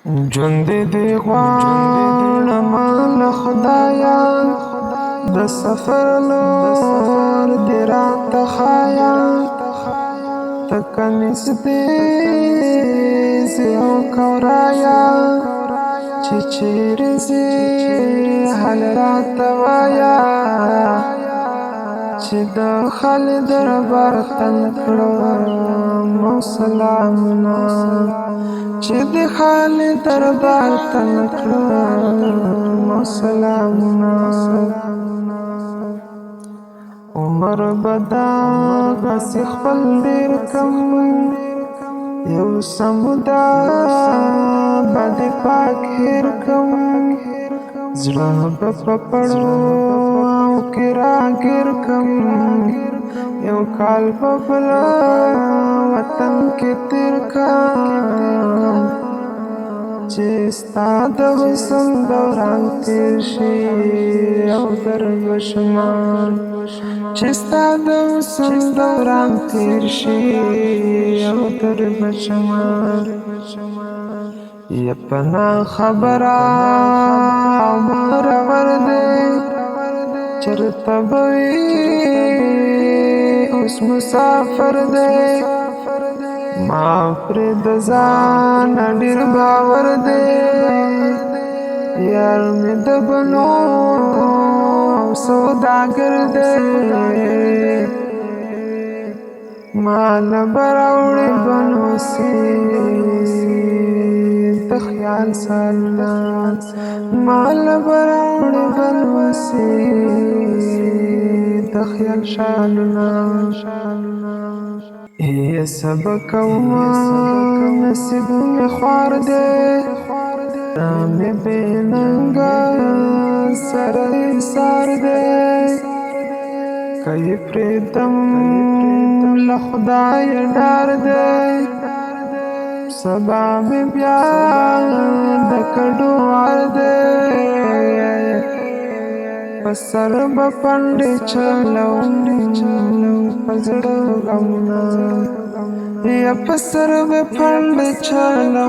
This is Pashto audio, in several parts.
ژوند دې غواړم له خدایا د سفر لور دې راته ښایه تکه نږدې ځې او که ورایه چې چیرې ځې حال راته وایه چې د خالد دربار ته کړم سلامونه چې د خالد دربار ته کړم سلامونه عمر بدا بس خپل ډیر کم یو سمدا بد پاک هیر کم زړه په پړو او کرا ګر کم یو کال په بل وطن کې تیر کم چې ستا د حسن دوران تیر شي او در بشمان چې ستا د حسن دوران تیر شي او در بشمان یا پنا خبره عمر ورده چرته بوي اوس مسافر دی ما پر د ځان ډیر باور دی یار مې د بنو سوداګر دی مال براوړې بنو سي د خیال سالنا مال براوړې بنو سي د خیال شالنا ای سبق وما نصیب می خوار دے می بیننگا سر سار دے کئی پریدم لخدای ڈار دے سبا می بیا دکڑو آر دے پسر بپنڈی چلو پزڑ غمنا یا پسر بپنڈی چلو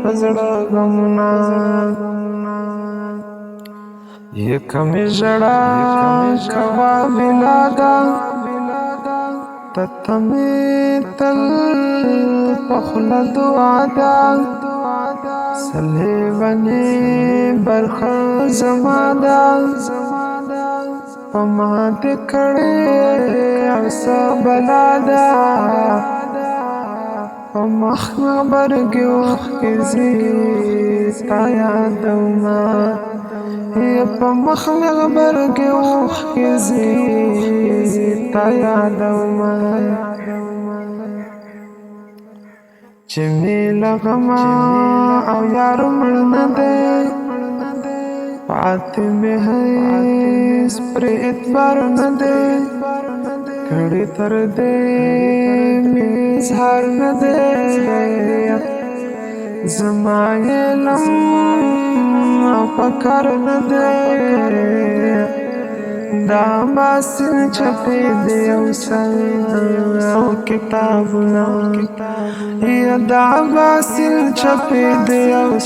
پزڑ غمنا یہ کمی جڑا کوا بلادا تتمی تل پخل دعادا سلیوانی برخ زمادا پما دکڑی عوصا بلادا پمخ برگی وخیزی تا یادوما یا پمخ برگی وخیزی تا یادوما چې می لغما او یار مړ نه دی پاتې مې هیڅ پر اعتبار نه دی کړي تر دې مې اظهار نه دی زما علم او پکار نه دی دا باسل چپی دی او کتابنا یا دا باسل چپی دی او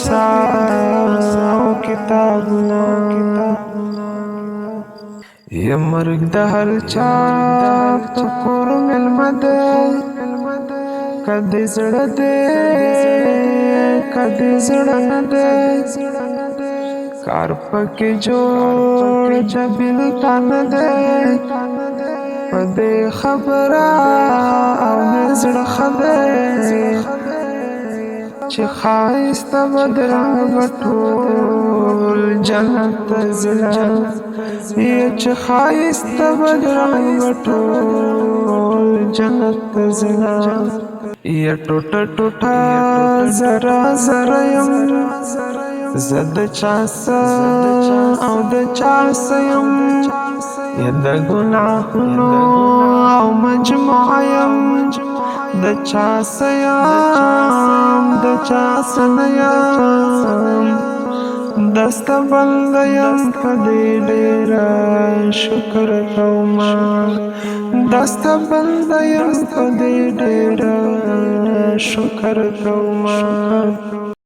کتابنا یا مرگ دا هر چا پکور ملمده کدی زړه دی کدی زړه نه دی کار پکې جوړ جبل تن دے پدې خبره او زړه خبره چې خایست بدرنګ بټول جنت زړه چې خایست بدرنګ بټول جنت زړه یا ټوټه ټوټه زرا زرا یم زد چاسا او د چاسیم یا د گناهونو او مجموعیم د چاسیم د چاسنیم دست بندیم پدی ډیر شکر کوما دست بندیم پدی ډیر شکر کوما